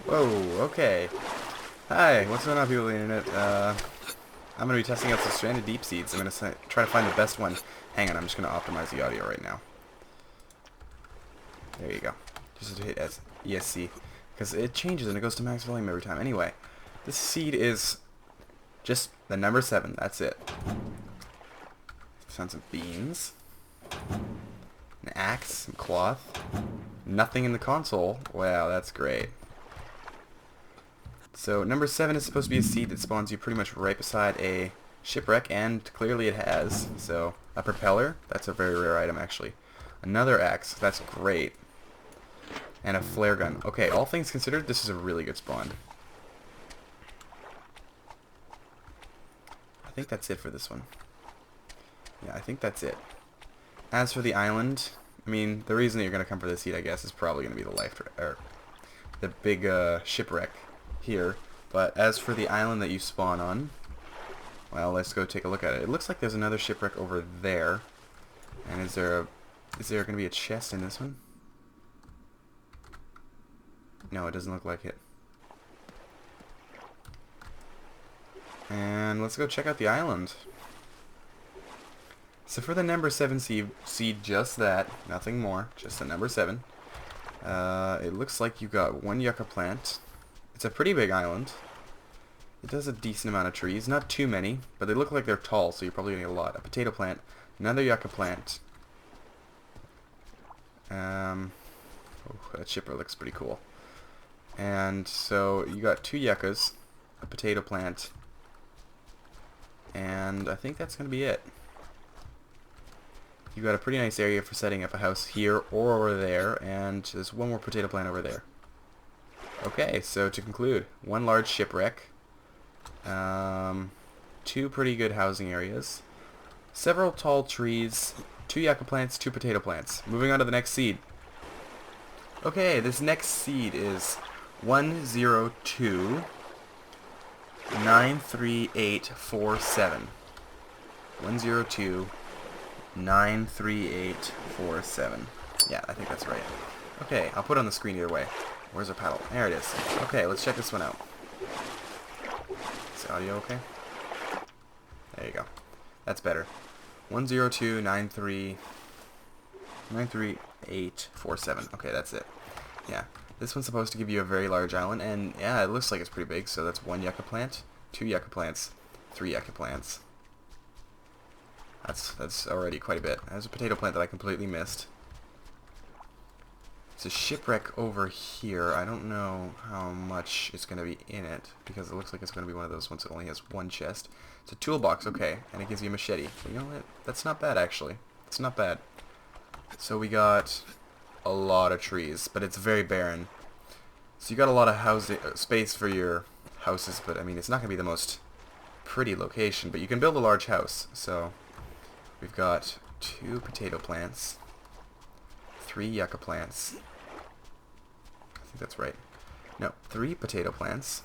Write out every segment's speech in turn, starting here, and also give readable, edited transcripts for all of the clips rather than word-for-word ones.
Whoa, okay. Hi, what's going on, people on the internet? I'm going to be testing out some stranded deep seeds. I'm going to try to find the best one. Hang on, I'm just going to optimize the audio right now. There you go. Just hit ESC. Because it changes and it goes to max volume every time. Anyway, this seed is just the number 7. That's it. Found some beans. An axe, some cloth. Nothing in the console. Wow, that's great. So number 7 is supposed to be a seed that spawns you pretty much right beside a shipwreck, and clearly it has. So a propeller, that's a very rare item actually. Another axe, that's great. And a flare gun. Okay, all things considered, this is a really good spawn. I think that's it for this one. Yeah, I think that's it. As for the island, I mean, the reason that you're going to come for this seed, I guess, is probably going to be the the big shipwreck here. But as for the island that you spawn on, well, let's go take a look at it. It looks like there's another shipwreck over there. And is there going to be a chest in this one? No, it doesn't look like it. And let's go check out the island. So for the number 7 seed, just that, nothing more, just the number 7. It looks like you got one yucca plant. It's a pretty big island. It does a decent amount of trees, not too many, but they look like they're tall, so you're probably getting a lot. A potato plant, another yucca plant. Oh, that shipper looks pretty cool. And so you got 2 yuccas, a potato plant, and I think that's going to be it. You've got a pretty nice area for setting up a house here or over there, and there's one more potato plant over there. Okay, so to conclude, one large shipwreck, 2 pretty good housing areas, several tall trees, 2 yucca plants, 2 potato plants. Moving on to the next seed. Okay, this next seed is 102-93847. 102-93847. Yeah, I think that's right. Okay, I'll put it on the screen either way. Where's our paddle? There it is. Okay, let's check this one out. Is the audio okay? There you go. That's better. 102-93847. Okay, that's it. Yeah. This one's supposed to give you a very large island, and yeah, it looks like it's pretty big, so that's 1 yucca plant, 2 yucca plants, 3 yucca plants. That's already quite a bit. There's a potato plant that I completely missed. It's a shipwreck over here. I don't know how much is going to be in it, because it looks like it's going to be one of those ones that only has 1 chest. It's a toolbox, okay, and it gives you a machete. But you know what? That's not bad, actually. It's not bad. So we got a lot of trees, but it's very barren. So you got a lot of housing space for your houses, but I mean, it's not going to be the most pretty location, but you can build a large house. So we've got 2 potato plants, 3 yucca plants. I think that's right. No, 3 potato plants,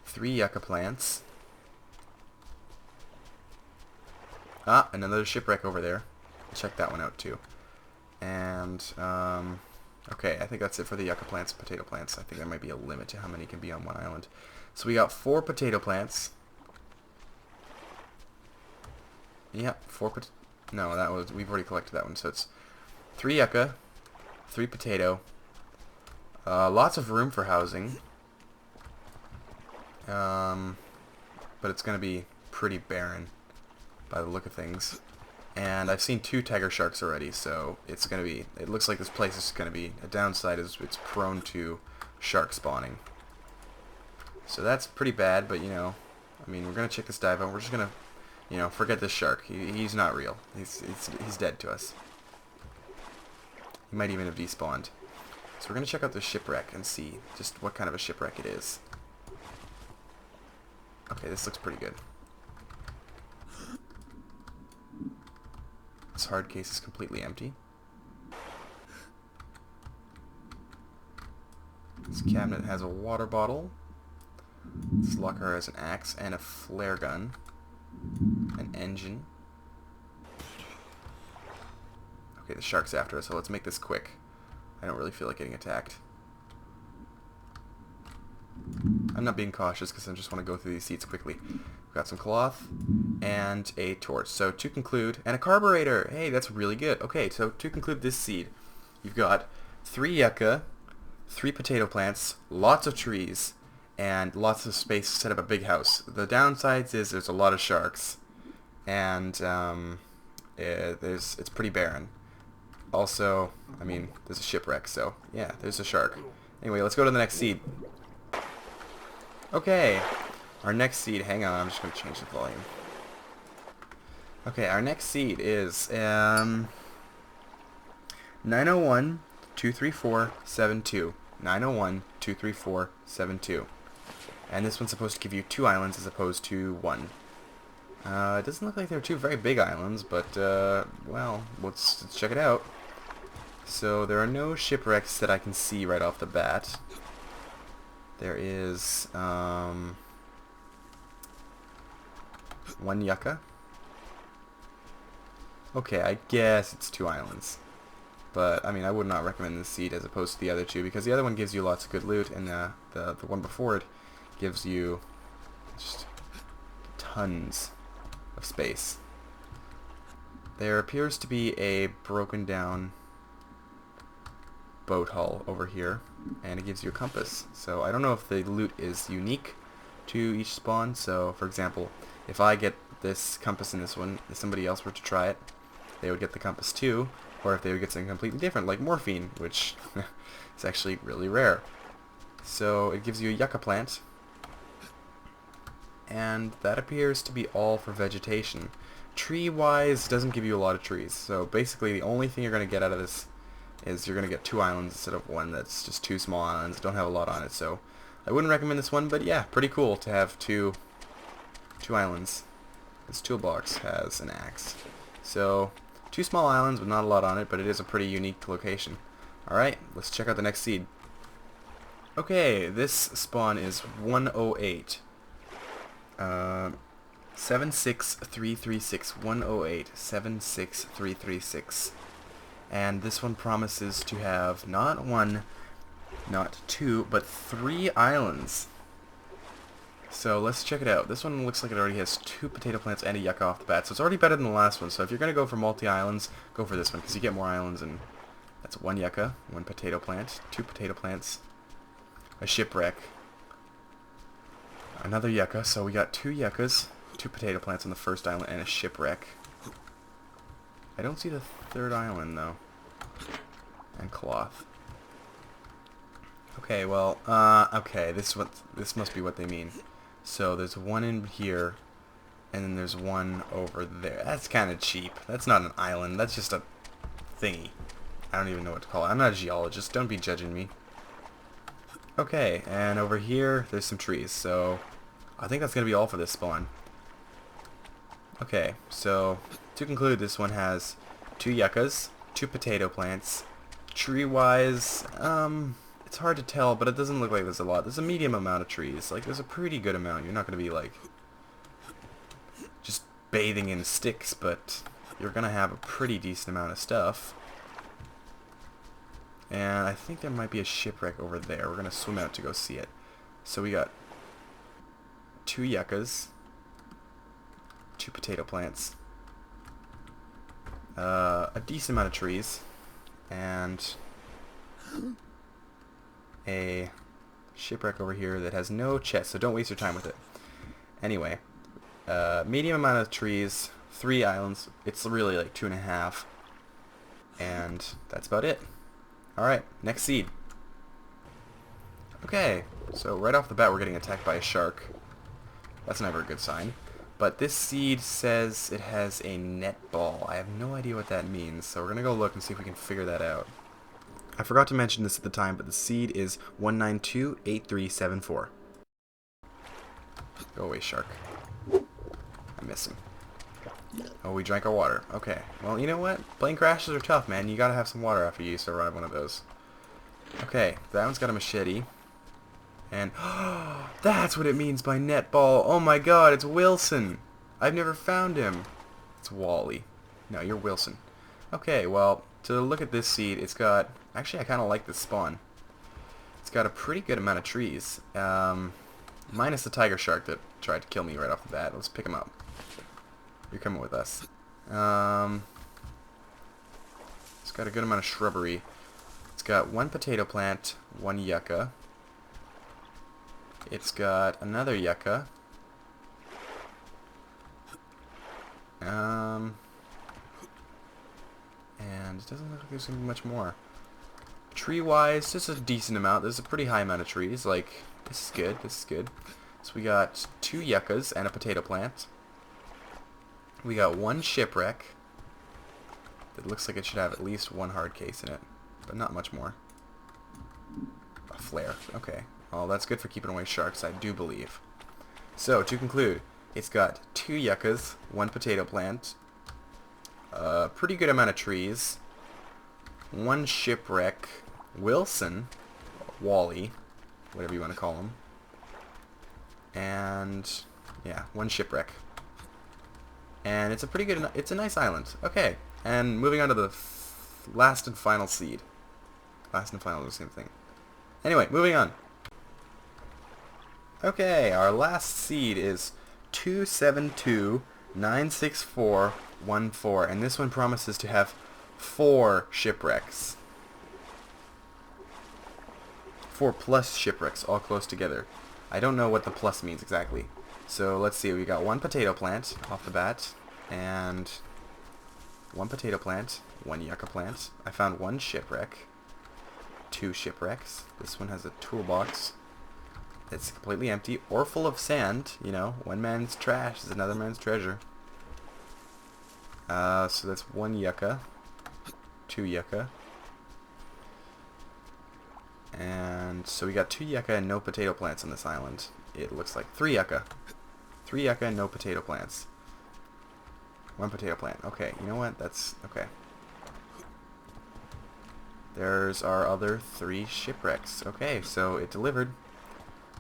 3 yucca plants. Ah, another shipwreck over there. Check that one out too. And okay, I think that's it for the yucca plants and potato plants. I think there might be a limit to how many can be on one island. So we got 4 potato plants. Yep, 4 no, that was, we've already collected that one. So it's 3 yucca, 3 potato. Lots of room for housing. But it's going to be pretty barren by the look of things. And I've seen 2 tiger sharks already, so it's going to be, it looks like this place is going to be, a downside is it's prone to shark spawning. So that's pretty bad, but you know, I mean, we're going to check this dive out. We're just going to, you know, forget this shark. He's not real. He's dead to us. He might even have despawned. So we're going to check out the shipwreck and see just what kind of a shipwreck it is. Okay, this looks pretty good. This hard case is completely empty. This cabinet has a water bottle. This locker has an axe and a flare gun. An engine. Okay, the shark's after us, so let's make this quick. I don't really feel like getting attacked. I'm not being cautious because I just want to go through these seeds quickly. We've got some cloth and a torch. So to conclude, and a carburetor. Hey, that's really good. Okay, so to conclude this seed, you've got 3 yucca, 3 potato plants, lots of trees, and lots of space to set up a big house. The downsides is there's a lot of sharks, and it's pretty barren. Also, I mean, there's a shipwreck, so yeah, there's a shark. Anyway, let's go to the next seed. Okay, our next seed, hang on, I'm just going to change the volume. Okay, our next seed is 901-234-72. 901-234-72. And this one's supposed to give you 2 islands as opposed to 1. It doesn't look like they're 2 very big islands, but, well, let's check it out. So there are no shipwrecks that I can see right off the bat. There is 1 yucca. Okay, I guess it's 2 islands. But, I mean, I would not recommend this seed as opposed to the other 2, because the other one gives you lots of good loot, and the one before it gives you just tons of space. There appears to be a broken down boat hull over here, and it gives you a compass. So I don't know if the loot is unique to each spawn. So for example, if I get this compass in this one, if somebody else were to try it, they would get the compass too, or if they would get something completely different like morphine, which is actually really rare. So it gives you a yucca plant, and that appears to be all for vegetation. Tree-wise, doesn't give you a lot of trees. So basically the only thing you're going to get out of this is you're going to get 2 islands instead of 1 that's just 2 small islands. Don't have a lot on it, so I wouldn't recommend this one, but yeah, pretty cool to have two islands. This toolbox has an axe. So 2 small islands with not a lot on it, but it is a pretty unique location. Alright, let's check out the next seed. Okay, this spawn is 108. 76336. 108 76336. And this one promises to have not 1, not 2, but 3 islands. So let's check it out. This one looks like it already has 2 potato plants and a yucca off the bat, so it's already better than the last one. So if you're going to go for multi-islands, go for this one, because you get more islands, and that's 1 yucca, 1 potato plant, 2 potato plants, a shipwreck, another yucca, so we got 2 yuccas, 2 potato plants on the first island, and a shipwreck. I don't see the 3rd island, though. And cloth. Okay, well, okay, this must be what they mean. So there's 1 in here, and then there's 1 over there. That's kind of cheap. That's not an island. That's just a thingy. I don't even know what to call it. I'm not a geologist. Don't be judging me. Okay, and over here, there's some trees. So I think that's going to be all for this spawn. Okay, so to conclude, this one has 2 yuccas, 2 potato plants. Tree-wise, it's hard to tell, but it doesn't look like there's a lot. There's a medium amount of trees. Like, there's a pretty good amount. You're not going to be, like, just bathing in sticks, but you're going to have a pretty decent amount of stuff. And I think there might be a shipwreck over there. We're going to swim out to go see it. So we got 2 yuccas, 2 potato plants, a decent amount of trees, and a shipwreck over here that has no chest, so don't waste your time with it. Anyway, medium amount of trees, 3 islands. It's really like 2.5, and that's about it. Alright, next seed. Okay, so right off the bat we're getting attacked by a shark. That's never a good sign. But this seed says it has a net ball. I have no idea what that means, so we're going to go look and see if we can figure that out. I forgot to mention this at the time, but the seed is 1928374. Go away, shark. I miss him. Oh, we drank our water. Okay. Well, you know what? Plane crashes are tough, man. You gotta have some water after you survive one of those. Okay, that one's got a machete. And, that's what it means by net ball. Oh my god, it's Wilson. I've never found him. It's Wally. No, you're Wilson. Okay, well, to look at this seed, it's got... Actually, I kind of like this spawn. It's got a pretty good amount of trees. Minus the tiger shark that tried to kill me right off the bat. Let's pick him up. You're coming with us. It's got a good amount of shrubbery. It's got one potato plant, one yucca. It's got another yucca. And it doesn't look like there's going to be much more. Tree-wise, just a decent amount. There's a pretty high amount of trees. Like, this is good. This is good. So we got 2 yuccas and a potato plant. We got 1 shipwreck. It looks like it should have at least 1 hard case in it, but not much more. A flare. Okay. Well, that's good for keeping away sharks, I do believe. So, to conclude, it's got 2 yuccas, 1 potato plant, a pretty good amount of trees, 1 shipwreck, Wilson, Wally, whatever you want to call him, and yeah, 1 shipwreck. And it's a pretty good, it's a nice island. Okay, and moving on to the last and final seed. Last and final is the same thing. Anyway, moving on. Okay, our last seed is 272-96414, and this one promises to have 4 shipwrecks. 4 plus shipwrecks, all close together. I don't know what the plus means exactly. So let's see, we got 1 potato plant off the bat, and 1 potato plant, 1 yucca plant. I found 1 shipwreck, 2 shipwrecks. This one has a toolbox. It's completely empty or full of sand. You know, one man's trash is another man's treasure. So that's 1 yucca, 2 yucca. And so we got 2 yucca and no potato plants on this island. It looks like 3 yucca. 3 yucca and no potato plants. 1 potato plant. Okay, you know what? That's okay. There's our other 3 shipwrecks. Okay, so it delivered.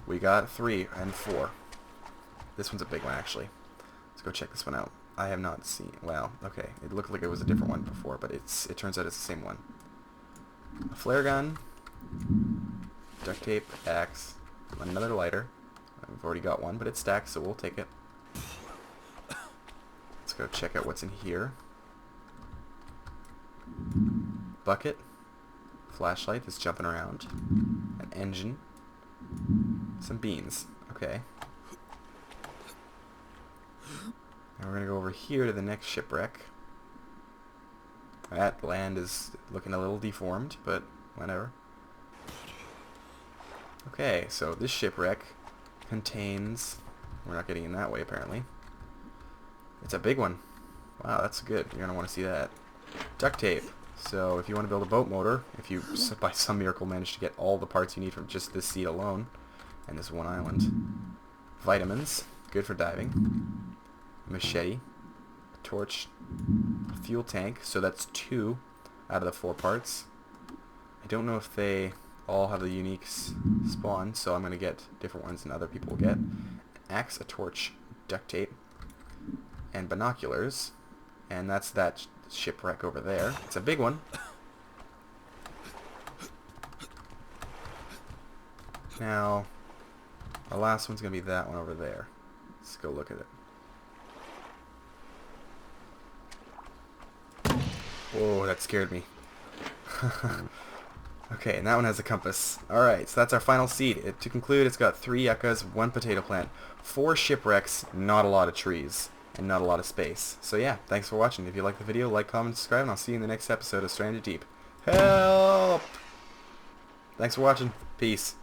We got 3 and 4. This one's a big one, actually. Let's go check this one out. I have not seen... Well, okay. It looked like it was a different one before, but it turns out it's the same one. A flare gun. Duct tape. Axe. Another lighter. We've already got one, but it's stacked, so we'll take it. Let's go check out what's in here. Bucket. Flashlight that's jumping around. An engine. Some beans. Okay. Now we're going to go over here to the next shipwreck. That land is looking a little deformed, but whatever. Okay, so this shipwreck contains... We're not getting in that way, apparently. It's a big one. Wow, that's good. You're going to want to see that. Duct tape. So if you want to build a boat motor, if you by some miracle manage to get all the parts you need from just this seed alone, and this one island. Vitamins, good for diving. Machete, a torch, a fuel tank, so that's 2 out of the 4 parts. I don't know if they all have the unique spawn, so I'm going to get different ones than other people will get. An axe, a torch, duct tape, and binoculars, and that's that shipwreck over there. It's a big one. Now, the last one's going to be that one over there. Let's go look at it. Whoa, that scared me. Okay, and that one has a compass. Alright, so that's our final seed. To conclude, it's got 3 yuccas, 1 potato plant, 4 shipwrecks, not a lot of trees, and not a lot of space. So yeah, thanks for watching. If you like the video, like, comment, subscribe, and I'll see you in the next episode of Stranded Deep. Help! Thanks for watching. Peace.